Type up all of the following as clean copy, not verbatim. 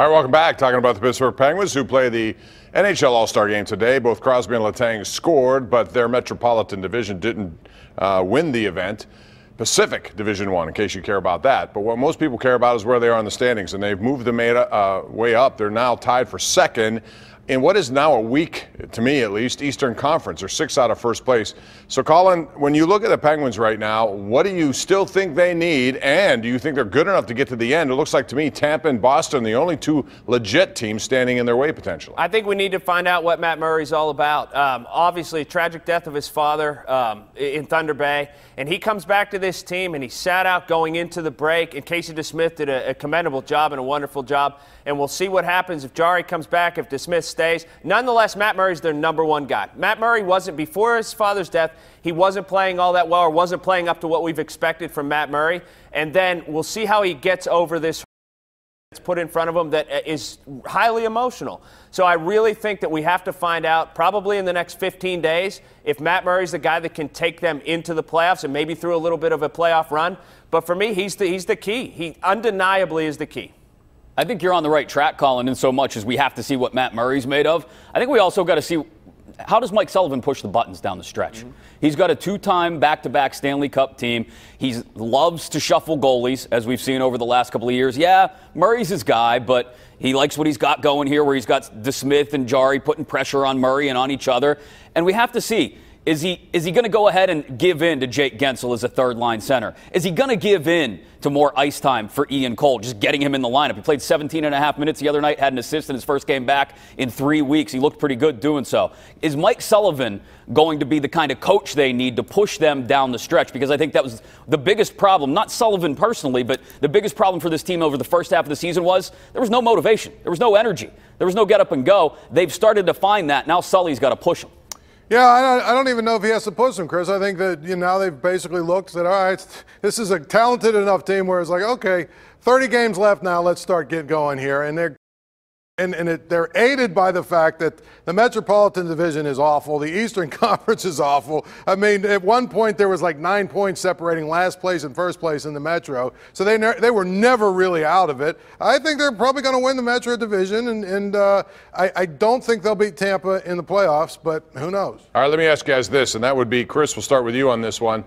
All right, welcome back. Talking about the Pittsburgh Penguins, who play the NHL All-Star Game today. Both Crosby and Letang scored, but their Metropolitan Division didn't win the event. Pacific Division I, in case you care about that. But what most people care about is where they are in the standings, and they've moved them way up. They're now tied for second in what is now a weak, to me at least, Eastern Conference. They're 6 out of first place. So, Colin, when you look at the Penguins right now, what do you still think they need, and do you think they're good enough to get to the end? It looks like, to me, Tampa and Boston, the only two legit teams standing in their way potentially. I think we need to find out what Matt Murray's all about. Obviously, tragic death of his father in Thunder Bay, and he comes back to this team, and he sat out going into the break, and Casey DeSmith did a commendable job and a wonderful job, and we'll see what happens if Jari comes back, if DeSmith stays. Nonetheless, Matt Murray's their #1 guy. Matt Murray wasn't, before his father's death, he wasn't playing all that well or wasn't playing up to what we've expected from Matt Murray. And then we'll see how he gets over this that's put in front of him that is highly emotional. So I really think that we have to find out probably in the next 15 days if Matt Murray's the guy that can take them into the playoffs and maybe through a little bit of a playoff run. But for me, he's the key. He undeniably is the key. I think you're on the right track, Colin, in so much as we have to see what Matt Murray's made of. I think we also got to see, how does Mike Sullivan push the buttons down the stretch? Mm-hmm. He's got a 2-time back-to-back Stanley Cup team. He loves to shuffle goalies, as we've seen over the last couple of years. Yeah, Murray's his guy, but he likes what he's got going here, where he's got DeSmith and Jari putting pressure on Murray and on each other. And we have to see, is he going to go ahead and give in to Jake Guentzel as a third-line center? Is he going to give in to more ice time for Ian Cole, just getting him in the lineup? He played 17 and a half minutes the other night, had an assist in his first game back in 3 weeks. He looked pretty good doing so. Is Mike Sullivan going to be the kind of coach they need to push them down the stretch? Because I think that was the biggest problem, not Sullivan personally, but the biggest problem for this team over the first half of the season was there was no motivation. There was no energy. There was no get up and go. They've started to find that. Now Sully's got to push them. Yeah, I don't even know if he has to push them, Chris. I think that now they've basically looked and said, all right, this is a talented enough team where it's like, okay, 30 games left now, let's start get going here. And they're aided by the fact that the Metropolitan Division is awful. The Eastern Conference is awful. I mean, at one point there was like 9 points separating last place and first place in the Metro. So they were never really out of it. I think they're probably going to win the Metro Division, and I don't think they'll beat Tampa in the playoffs, but who knows? All right, let me ask you guys this, and that would be, Chris, we'll start with you on this one.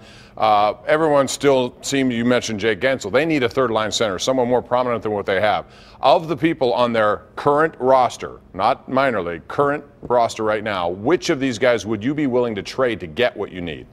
Everyone still seems, you mentioned Jake Guentzel. They need a third-line center, someone more prominent than what they have. Of the people on their current roster, not minor league, current roster right now, which of these guys would you be willing to trade to get what you need?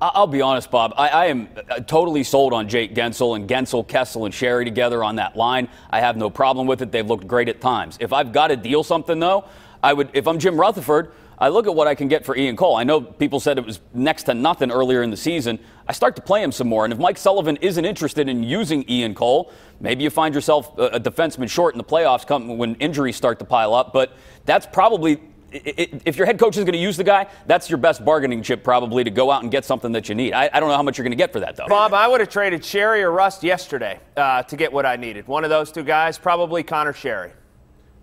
I'll be honest, Bob. I am totally sold on Jake Guentzel and Guentzel, Kessel, and Sherry together on that line. I have no problem with it. They've looked great at times. If I've got to deal something, though, if I'm Jim Rutherford, I look at what I can get for Ian Cole. I know people said it was next to nothing earlier in the season. I start to play him some more. And if Mike Sullivan isn't interested in using Ian Cole, maybe you find yourself a defenseman short in the playoffs when injuries start to pile up. But that's probably, if your head coach is going to use the guy, that's your best bargaining chip probably to go out and get something that you need. I don't know how much you're going to get for that, though. Bob, I would have traded Sherry or Rust yesterday to get what I needed. One of those two guys, probably Connor Sherry.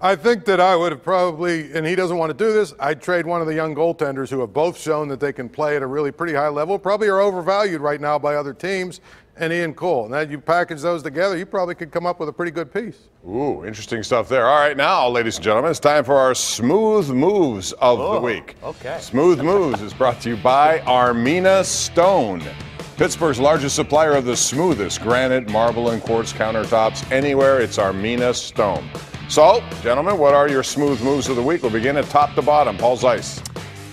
I think that I would have probably, and he doesn't want to do this, I'd trade one of the young goaltenders who have both shown that they can play at a really pretty high level, probably are overvalued right now by other teams, and Ian Cole. Now you package those together, you probably could come up with a pretty good piece. Ooh, interesting stuff there. All right, now, ladies and gentlemen, it's time for our Smooth Moves of the week. Okay. Smooth Moves is brought to you by Armina Stone, Pittsburgh's largest supplier of the smoothest granite, marble, and quartz countertops anywhere. It's Armina Stone. So, gentlemen, what are your smooth moves of the week? We'll begin at top to bottom. Paul Zeise.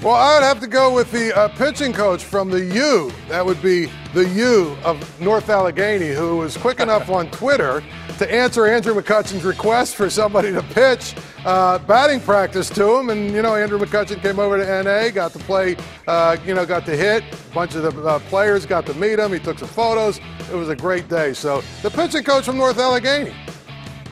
Well, I'd have to go with the pitching coach from the U. That would be the U of North Allegheny, who was quick enough on Twitter to answer Andrew McCutchen's request for somebody to pitch batting practice to him. And, Andrew McCutchen came over to NA, got to play, got to hit. A bunch of the players got to meet him. He took some photos. It was a great day. So, the pitching coach from North Allegheny.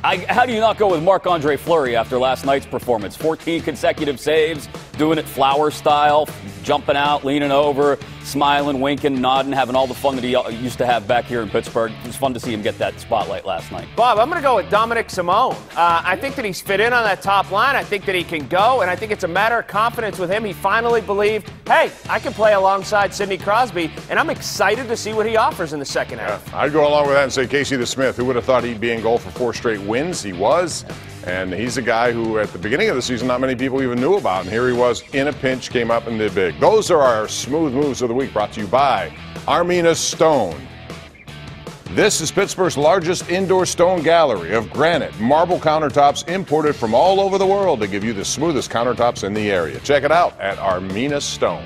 How do you not go with Marc-Andre Fleury after last night's performance? 14 consecutive saves, doing it flower style, jumping out, leaning over, smiling, winking, nodding, having all the fun that he used to have back here in Pittsburgh. It was fun to see him get that spotlight last night. Bob, I'm going to go with Dominic Simone. I think that he's fit in on that top line. I think that he can go, and I think it's a matter of confidence with him. He finally believed, hey, I can play alongside Sidney Crosby, and I'm excited to see what he offers in the second half. I'd go along with that and say Casey DeSmith. Who would have thought he'd be in goal for 4 straight wins? He was. And he's a guy who, at the beginning of the season, not many people even knew about. And here he was in a pinch, came up and did big. Those are our smooth moves of the week, brought to you by Armina Stone. This is Pittsburgh's largest indoor stone gallery of granite, marble countertops imported from all over the world to give you the smoothest countertops in the area. Check it out at Armina Stone.